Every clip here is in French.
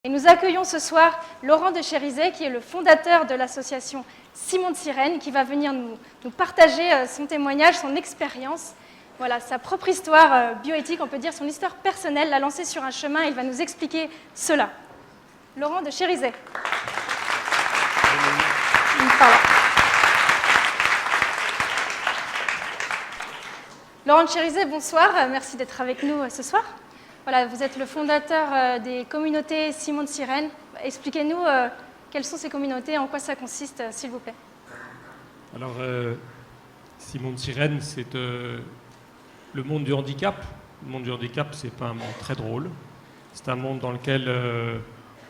Et nous accueillons ce soir Laurent de Chérizet, qui est le fondateur de l'association Simon de Sirène, qui va venir nous partager son témoignage, son expérience, voilà, sa propre histoire bioéthique, on peut dire son histoire personnelle, l'a lancé sur un chemin, il va nous expliquer cela. Laurent de Chérizet. Laurent de Chérizet, bonsoir, merci d'être avec nous ce soir. Voilà, vous êtes le fondateur des communautés Simon de Sirène. Expliquez-nous quelles sont ces communautés, en quoi ça consiste, s'il vous plaît. Alors, Simon de Sirène, c'est le monde du handicap. Le monde du handicap, c'est pas un monde très drôle. C'est un monde dans lequel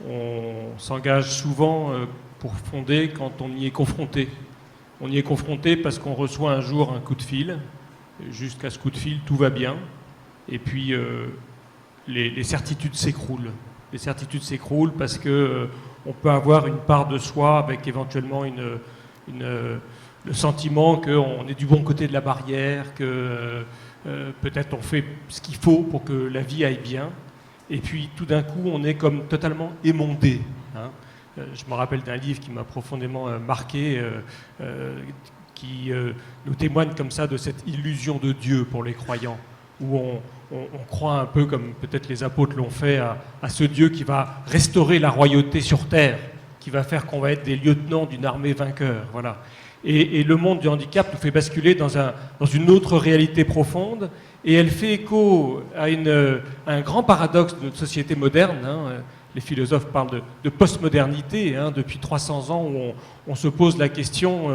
on s'engage souvent pour fonder quand on y est confronté. On y est confronté parce qu'on reçoit un jour un coup de fil. Jusqu'à ce coup de fil, tout va bien. Et puis, les certitudes s'écroulent. Les certitudes s'écroulent parce qu'on peut avoir une part de soi avec éventuellement le sentiment qu'on est du bon côté de la barrière, que peut-être on fait ce qu'il faut pour que la vie aille bien. Et puis tout d'un coup, on est comme totalement émondé. Hein. Je me rappelle d'un livre qui m'a profondément marqué, qui nous témoigne comme ça de cette illusion de Dieu pour les croyants, où on croit un peu, comme peut-être les apôtres l'ont fait, à ce Dieu qui va restaurer la royauté sur terre, qui va faire qu'on va être des lieutenants d'une armée vainqueur. Voilà. Et le monde du handicap nous fait basculer dans une autre réalité profonde, et elle fait écho à un grand paradoxe de notre société moderne. Hein. Les philosophes parlent de postmodernité, hein, depuis 300 ans, où on se pose la question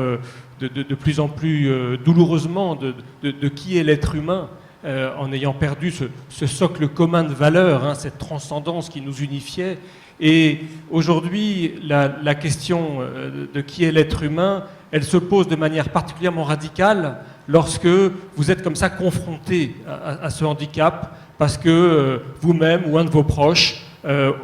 de plus en plus douloureusement de qui est l'être humain, en ayant perdu ce socle commun de valeurs, hein, cette transcendance qui nous unifiait. Et aujourd'hui, la question de qui est l'être humain, elle se pose de manière particulièrement radicale lorsque vous êtes comme ça confronté à ce handicap, parce que vous-même ou un de vos proches,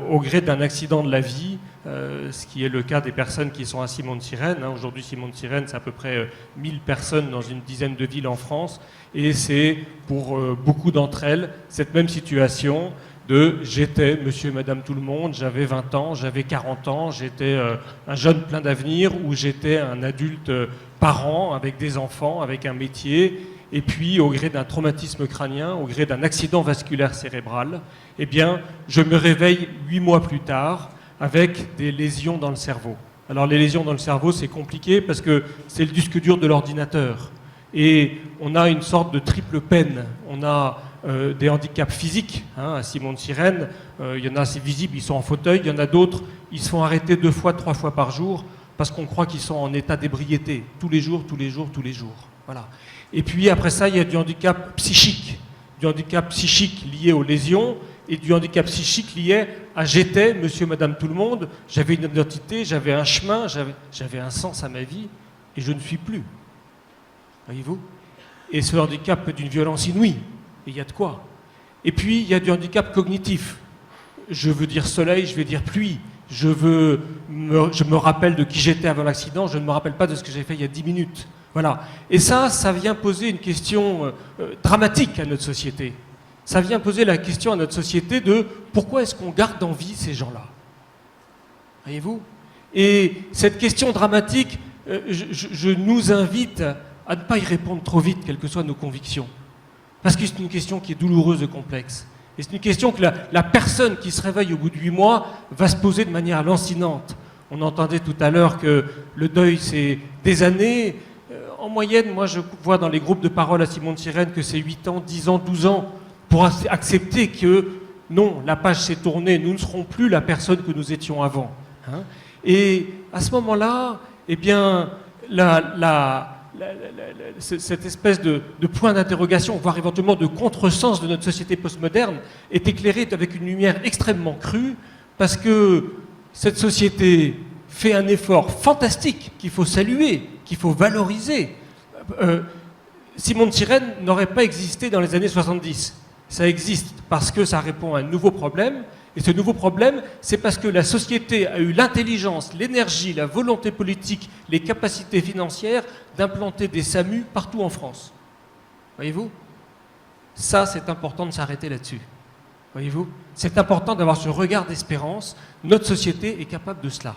au gré d'un accident de la vie, ce qui est le cas des personnes qui sont à Simon de Sirène. Hein. Aujourd'hui, Simon de Sirène, c'est à peu près 1000 personnes dans une dizaine de villes en France. Et c'est pour beaucoup d'entre elles cette même situation de j'étais monsieur et madame tout le monde, j'avais 20 ans, j'avais 40 ans, j'étais un jeune plein d'avenir, ou j'étais un adulte parent avec des enfants, avec un métier. Et puis, au gré d'un traumatisme crânien, au gré d'un accident vasculaire cérébral, eh bien, je me réveille 8 mois plus tard avec des lésions dans le cerveau. Alors, les lésions dans le cerveau, c'est compliqué parce que c'est le disque dur de l'ordinateur. Et on a une sorte de triple peine. On a des handicaps physiques, hein, à Simon de Sirène. Il y en a, c'est visible, ils sont en fauteuil. Il y en a d'autres, ils se font arrêter 2 fois, 3 fois par jour parce qu'on croit qu'ils sont en état d'ébriété. Tous les jours, tous les jours, tous les jours. Voilà. Et puis après ça, il y a du handicap psychique lié aux lésions, et du handicap psychique lié à j'étais monsieur, madame, tout le monde, j'avais une identité, j'avais un chemin, j'avais un sens à ma vie, et je ne suis plus. Voyez-vous ? Et ce handicap est d'une violence inouïe, et il y a de quoi. Et puis il y a du handicap cognitif. Je veux dire soleil, je vais dire pluie. Je me rappelle de qui j'étais avant l'accident, je ne me rappelle pas de ce que j'ai fait il y a 10 minutes. Voilà. Et ça vient poser une question dramatique à notre société. Ça vient poser la question à notre société de pourquoi est-ce qu'on garde en vie ces gens-là ? Voyez-vous ? Et cette question dramatique, je nous invite à ne pas y répondre trop vite, quelles que soient nos convictions. Parce que c'est une question qui est douloureuse et complexe. Et c'est une question que la personne qui se réveille au bout de 8 mois va se poser de manière lancinante. On entendait tout à l'heure que le deuil, c'est des années. En moyenne, moi, je vois dans les groupes de parole à Simon de Sirène que c'est 8 ans, 10 ans, 12 ans pour accepter que non, la page s'est tournée, nous ne serons plus la personne que nous étions avant. Hein. Et à ce moment-là, eh bien, cette espèce de point d'interrogation, voire éventuellement de contresens de notre société postmoderne, est éclairée avec une lumière extrêmement crue, parce que cette société fait un effort fantastique qu'il faut saluer, qu'il faut valoriser. Simon de Sirène n'aurait pas existé dans les années 70. Ça existe parce que ça répond à un nouveau problème. Et ce nouveau problème, c'est parce que la société a eu l'intelligence, l'énergie, la volonté politique, les capacités financières d'implanter des SAMU partout en France. Voyez-vous ? Ça, c'est important de s'arrêter là-dessus. Voyez-vous, c'est important d'avoir ce regard d'espérance. Notre société est capable de cela.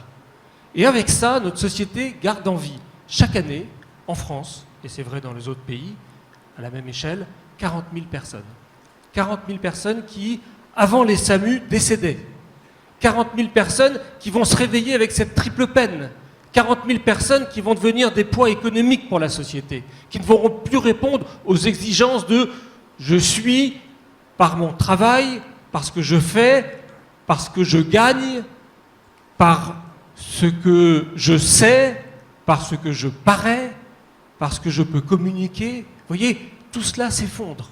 Et avec ça, notre société garde en vie, chaque année, en France, et c'est vrai dans les autres pays, à la même échelle, 40 000 personnes. 40 000 personnes qui, avant les SAMU, décédaient. 40 000 personnes qui vont se réveiller avec cette triple peine. 40 000 personnes qui vont devenir des poids économiques pour la société, qui ne pourront plus répondre aux exigences de « je suis, par mon travail, parce que je fais, parce que je gagne, par ce que je sais, parce que je parais, parce que je peux communiquer ». Vous voyez, tout cela s'effondre.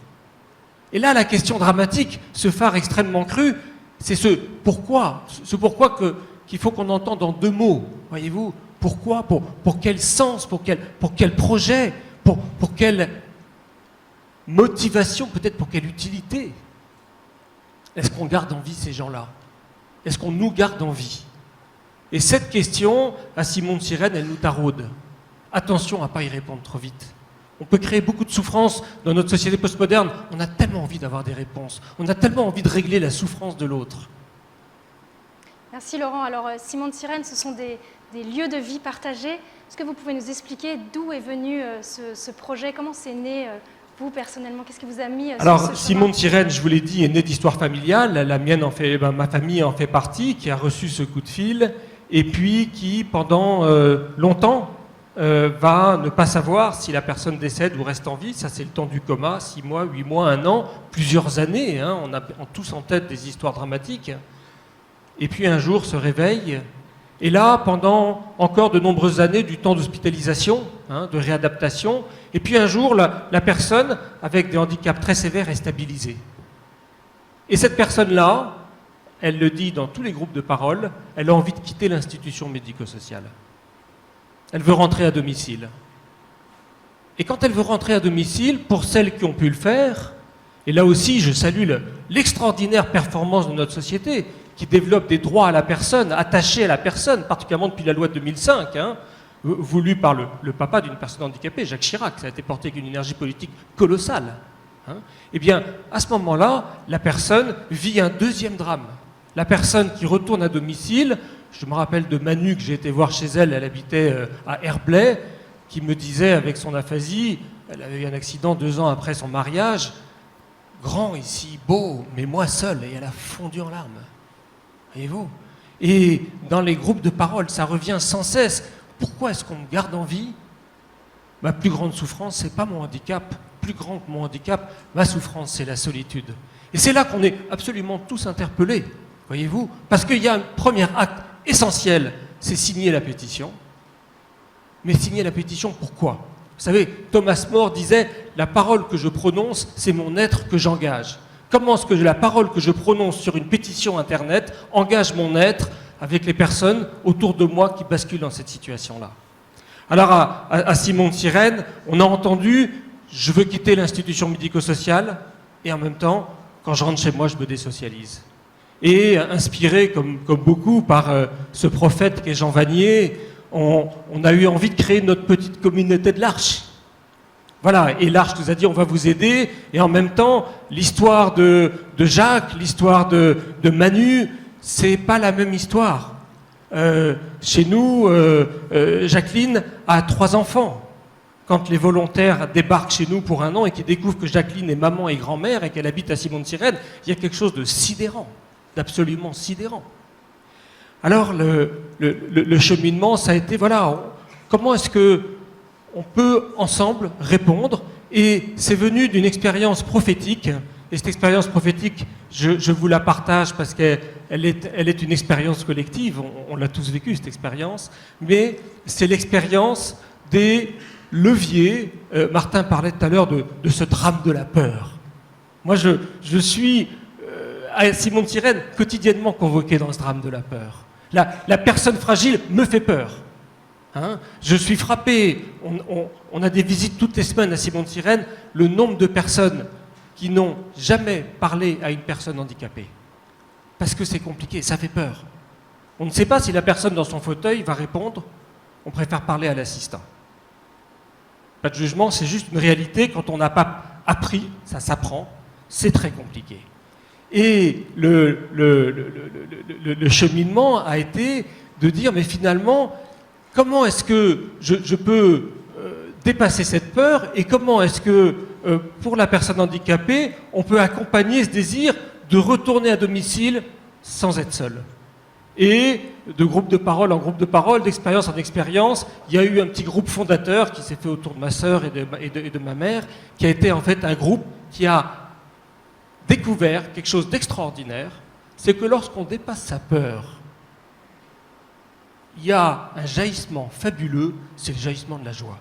Et là, la question dramatique, ce phare extrêmement cru, c'est ce pourquoi qu'il faut qu'on entende en deux mots, voyez-vous. Pourquoi, pour quel sens, pour quel projet, pour quelle motivation, peut-être pour quelle utilité. Est-ce qu'on garde en vie ces gens-là? Est-ce qu'on nous garde en vie? Et cette question, à Simon de Cyrène, elle nous taraude. Attention à ne pas y répondre trop vite. On peut créer beaucoup de souffrance dans notre société postmoderne. On a tellement envie d'avoir des réponses. On a tellement envie de régler la souffrance de l'autre. Merci Laurent. Alors Simon de Cyrène, ce sont des lieux de vie partagés. Est-ce que vous pouvez nous expliquer d'où est venu ce projet? Comment c'est né vous personnellement? Qu'est-ce qui vous a mis sur ce chemin? Alors Simon de Cyrène, je vous l'ai dit, est né d'histoire familiale. La mienne ma famille en fait partie, qui a reçu ce coup de fil, et puis qui, pendant longtemps, va ne pas savoir si la personne décède ou reste en vie. Ça, c'est le temps du coma, 6 mois, 8 mois, 1 an, plusieurs années. Hein, on a tous en tête des histoires dramatiques. Et puis un jour se réveille, et là, pendant encore de nombreuses années, du temps d'hospitalisation, hein, de réadaptation, et puis un jour, la personne, avec des handicaps très sévères, est stabilisée. Et cette personne-là, elle le dit dans tous les groupes de parole, elle a envie de quitter l'institution médico-sociale. Elle veut rentrer à domicile. Et quand elle veut rentrer à domicile, pour celles qui ont pu le faire, et là aussi je salue l'extraordinaire performance de notre société, qui développe des droits à la personne, attachés à la personne, particulièrement depuis la loi de 2005, hein, voulue par le papa d'une personne handicapée, Jacques Chirac. Ça a été porté avec une énergie politique colossale. Hein. Eh bien, à ce moment-là, la personne vit un deuxième drame. La personne qui retourne à domicile, je me rappelle de Manu, que j'ai été voir chez elle, elle habitait à Herblay, qui me disait, avec son aphasie, elle avait eu un accident 2 ans après son mariage, grand ici, beau, mais moi seule, et elle a fondu en larmes. Voyez-vous? Et dans les groupes de parole, ça revient sans cesse. Pourquoi est-ce qu'on me garde en vie? Ma plus grande souffrance, c'est pas mon handicap. Plus grand que mon handicap, ma souffrance, c'est la solitude. Et c'est là qu'on est absolument tous interpellés, voyez-vous? Parce qu'il y a un premier acte essentiel, c'est signer la pétition. Mais signer la pétition, pourquoi? Vous savez, Thomas More disait « La parole que je prononce, c'est mon être que j'engage ». Comment est-ce que la parole que je prononce sur une pétition Internet engage mon être avec les personnes autour de moi qui basculent dans cette situation-là? Alors, à Simon de Cyrène, on a entendu « Je veux quitter l'institution médico-sociale » et en même temps, quand je rentre chez moi, je me désocialise. Et inspiré, comme beaucoup, par ce prophète qu'est Jean Vanier, on a eu envie de créer notre petite communauté de l'Arche. Voilà, et l'Arche nous a dit on va vous aider, et en même temps, l'histoire de Jacques, l'histoire de Manu, c'est pas la même histoire. Chez nous, Jacqueline a 3 enfants. Quand les volontaires débarquent chez nous pour 1 an et qu'ils découvrent que Jacqueline est maman et grand-mère et qu'elle habite à Simon de Cyrène, il y a quelque chose de sidérant, d'absolument sidérant. Alors, le cheminement, ça a été, voilà, comment est-ce que on peut ensemble répondre, et c'est venu d'une expérience prophétique, et cette expérience prophétique, je vous la partage parce qu'elle est une expérience collective, on l'a tous vécu cette expérience, mais c'est l'expérience des leviers. Martin parlait tout à l'heure de ce drame de la peur. Moi, je suis à Simon de Cyrène quotidiennement convoqué dans ce drame de la peur. La personne fragile me fait peur. Hein, je suis frappé, on a des visites toutes les semaines à Simon de Cyrène, le nombre de personnes qui n'ont jamais parlé à une personne handicapée. Parce que c'est compliqué, ça fait peur. On ne sait pas si la personne dans son fauteuil va répondre, on préfère parler à l'assistant. Pas de jugement, c'est juste une réalité, quand on n'a pas appris, ça s'apprend, c'est très compliqué. Et le cheminement a été de dire, mais finalement, comment est-ce que je peux dépasser cette peur et comment est-ce que, pour la personne handicapée, on peut accompagner ce désir de retourner à domicile sans être seul. Et de groupe de parole en groupe de parole, d'expérience en expérience, il y a eu un petit groupe fondateur qui s'est fait autour de ma sœur et de ma mère, qui a été en fait un groupe qui a découvert quelque chose d'extraordinaire, c'est que lorsqu'on dépasse sa peur, il y a un jaillissement fabuleux, c'est le jaillissement de la joie.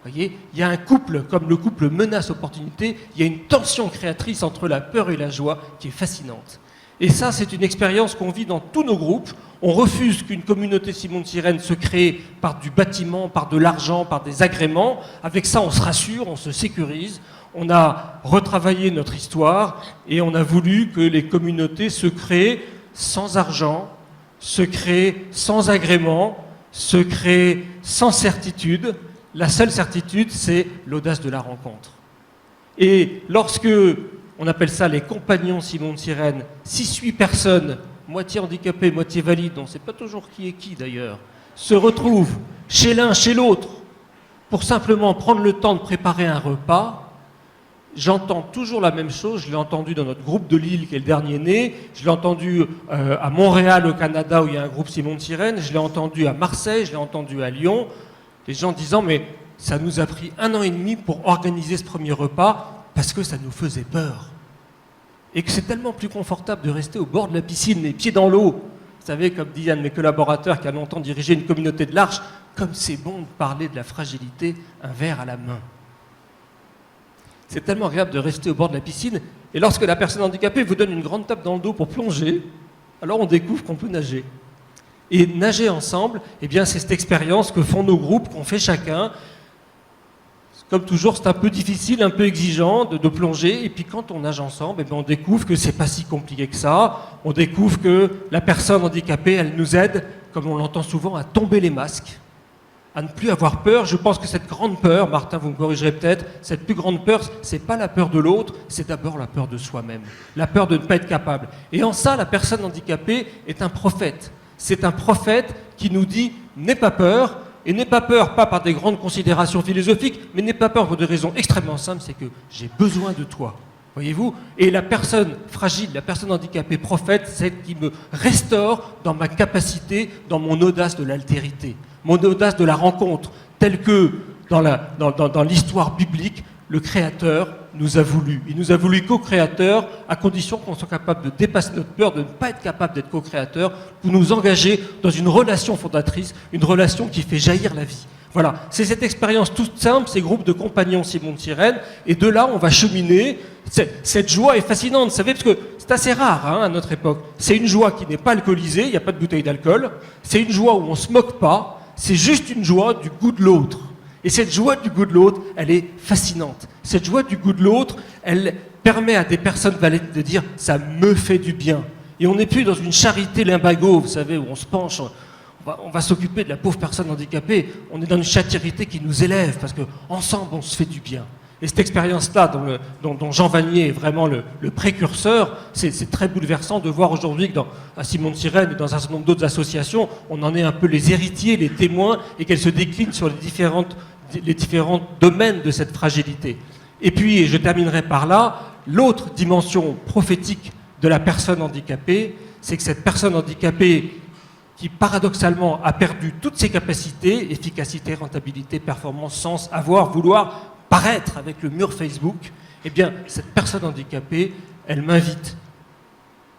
Vous voyez, il y a un couple, comme le couple menace-opportunité, il y a une tension créatrice entre la peur et la joie qui est fascinante. Et ça, c'est une expérience qu'on vit dans tous nos groupes. On refuse qu'une communauté Simon de Sirène se crée par du bâtiment, par de l'argent, par des agréments. Avec ça, on se rassure, on se sécurise. On a retravaillé notre histoire et on a voulu que les communautés se créent sans argent, se créent sans agrément, se créent sans certitude. La seule certitude, c'est l'audace de la rencontre. Et lorsque on appelle ça les compagnons Simon de Sirène, 6-8 personnes, moitié handicapées, moitié valides, on ne sait pas toujours qui est qui d'ailleurs, se retrouvent chez l'un, chez l'autre, pour simplement prendre le temps de préparer un repas. J'entends toujours la même chose, je l'ai entendu dans notre groupe de Lille, qui est le dernier né, je l'ai entendu à Montréal, au Canada, où il y a un groupe Simon de Sirène, je l'ai entendu à Marseille, je l'ai entendu à Lyon, les gens disant, mais ça nous a pris 1 an et demi pour organiser ce premier repas, parce que ça nous faisait peur. Et que c'est tellement plus confortable de rester au bord de la piscine, les pieds dans l'eau. Vous savez, comme dit un de mes collaborateurs qui a longtemps dirigé une communauté de l'Arche, comme c'est bon de parler de la fragilité, un verre à la main. C'est tellement agréable de rester au bord de la piscine. Et lorsque la personne handicapée vous donne une grande tape dans le dos pour plonger, alors on découvre qu'on peut nager. Et nager ensemble, eh bien, c'est cette expérience que font nos groupes, qu'on fait chacun. Comme toujours, c'est un peu difficile, un peu exigeant de plonger. Et puis quand on nage ensemble, eh bien, on découvre que c'est pas si compliqué que ça. On découvre que la personne handicapée, elle nous aide, comme on l'entend souvent, à tomber les masques, à ne plus avoir peur. Je pense que cette grande peur, Martin, vous me corrigerez peut-être, cette plus grande peur, c'est pas la peur de l'autre, c'est d'abord la peur de soi-même, la peur de ne pas être capable. Et en ça, la personne handicapée est un prophète. C'est un prophète qui nous dit « n'aie pas peur ». Et n'aie pas peur, pas par des grandes considérations philosophiques, mais n'aie pas peur pour des raisons extrêmement simples, c'est que j'ai besoin de toi. Voyez-vous? Et la personne fragile, la personne handicapée prophète, c'est celle qui me restaure dans ma capacité, dans mon audace de l'altérité, mon audace de la rencontre, telle que dans l'histoire biblique, le Créateur nous a voulu. Il nous a voulu co-créateurs à condition qu'on soit capable de dépasser notre peur, de ne pas être capable d'être co-créateur, pour nous engager dans une relation fondatrice, une relation qui fait jaillir la vie. Voilà, c'est cette expérience toute simple, ces groupes de compagnons Simon de Sirène, et de là on va cheminer. Cette joie est fascinante, vous savez, parce que c'est assez rare à notre époque. C'est une joie qui n'est pas alcoolisée, il n'y a pas de bouteille d'alcool, c'est une joie où on ne se moque pas, c'est juste une joie du goût de l'autre. Et cette joie du goût de l'autre, elle est fascinante. Cette joie du goût de l'autre, elle permet à des personnes valides de dire « ça me fait du bien ». Et on n'est plus dans une charité limbago, vous savez, où on se penche, on va s'occuper de la pauvre personne handicapée. On est dans une charité qui nous élève, parce qu'ensemble, on se fait du bien. Et cette expérience-là, dont Jean Vanier est vraiment le précurseur, c'est très bouleversant de voir aujourd'hui que à Simon de Sirène et dans un certain nombre d'autres associations, on en est un peu les héritiers, les témoins, et qu'elle se décline sur les différents domaines de cette fragilité. Et puis, et je terminerai par là, l'autre dimension prophétique de la personne handicapée, c'est que cette personne handicapée qui paradoxalement a perdu toutes ses capacités, efficacité, rentabilité, performance, sens, avoir, vouloir, paraître avec le mur Facebook, eh bien, cette personne handicapée, elle m'invite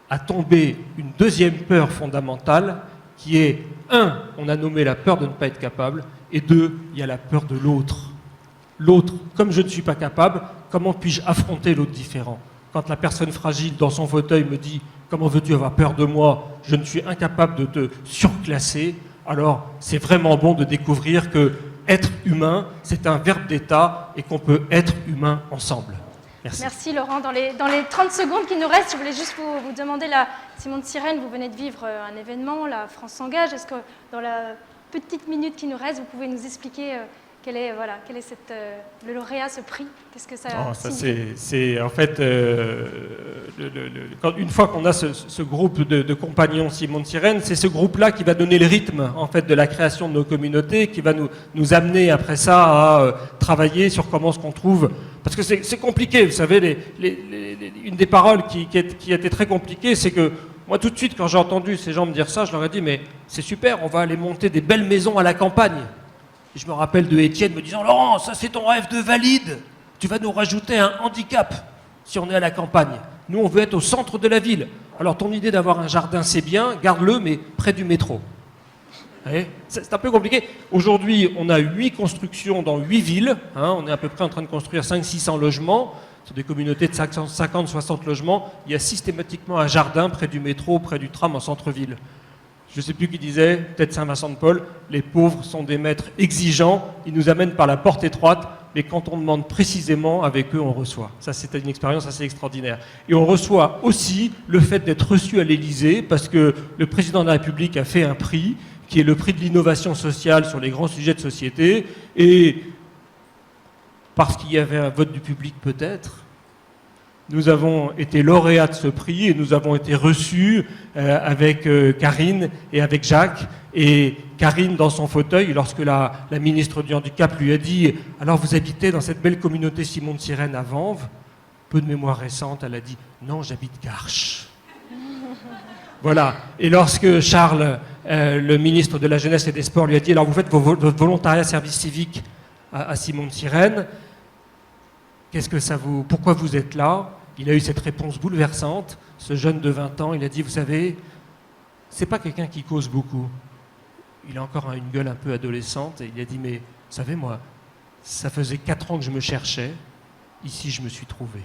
à tomber une deuxième peur fondamentale qui est, 1, on a nommé la peur de ne pas être capable, et 2, il y a la peur de l'autre. L'autre, comme je ne suis pas capable, comment puis-je affronter l'autre différent? Quand la personne fragile dans son fauteuil me dit « Comment veux-tu avoir peur de moi? Je ne suis incapable de te surclasser », alors c'est vraiment bon de découvrir que être humain, c'est un verbe d'état et qu'on peut être humain ensemble. Merci. Merci Laurent. Dans les 30 secondes qui nous restent, je voulais juste vous demander, Simon de Sirène, vous venez de vivre un événement, la France s'engage. Est-ce que dans la petite minute qui nous reste, vous pouvez nous expliquer quel est le lauréat, ce prix? Qu'est-ce que ça Ça signifie? c'est en fait, une fois qu'on a ce groupe de compagnons Simon de Sirène, c'est ce groupe-là qui va donner le rythme en fait, de la création de nos communautés, qui va nous amener après ça à travailler sur comment est-ce qu'on trouve. Parce que c'est compliqué, vous savez, une des paroles qui a été très compliquée, c'est que moi tout de suite quand j'ai entendu ces gens me dire ça, je leur ai dit mais c'est super, on va aller monter des belles maisons à la campagne. Et je me rappelle de Étienne me disant « Laurent, ça c'est ton rêve de valide. Tu vas nous rajouter un handicap si on est à la campagne. Nous, on veut être au centre de la ville. Alors ton idée d'avoir un jardin, c'est bien, garde-le, mais près du métro. » C'est un peu compliqué. Aujourd'hui, on a 8 constructions dans 8 villes. On est à peu près en train de construire 500-600 logements. Sur des communautés de 50-60 logements. Il y a systématiquement un jardin près du métro, près du tram en centre-ville. Je ne sais plus qui disait, peut-être Saint-Vincent-de-Paul, les pauvres sont des maîtres exigeants, ils nous amènent par la porte étroite, mais quand on demande précisément, avec eux, on reçoit. Ça, c'était une expérience assez extraordinaire. Et on reçoit aussi le fait d'être reçu à l'Élysée, parce que le président de la République a fait un prix, qui est le prix de l'innovation sociale sur les grands sujets de société, et parce qu'il y avait un vote du public peut-être, nous avons été lauréats de ce prix et nous avons été reçus avec Karine et avec Jacques. Et Karine, dans son fauteuil, lorsque la ministre du Handicap lui a dit « Alors vous habitez dans cette belle communauté Simon de Sirène à Vanves ?» Peu de mémoire récente, elle a dit « Non, j'habite Garches. » Voilà. Et lorsque Charles, le ministre de la Jeunesse et des Sports, lui a dit « Alors vous faites votre volontariat service civique à Simon de Sirène, pourquoi vous êtes là ?» Il a eu cette réponse bouleversante. Ce jeune de 20 ans, il a dit, vous savez, c'est pas quelqu'un qui cause beaucoup. Il a encore une gueule un peu adolescente et il a dit, mais vous savez, moi, ça faisait 4 ans que je me cherchais. Ici, je me suis trouvé.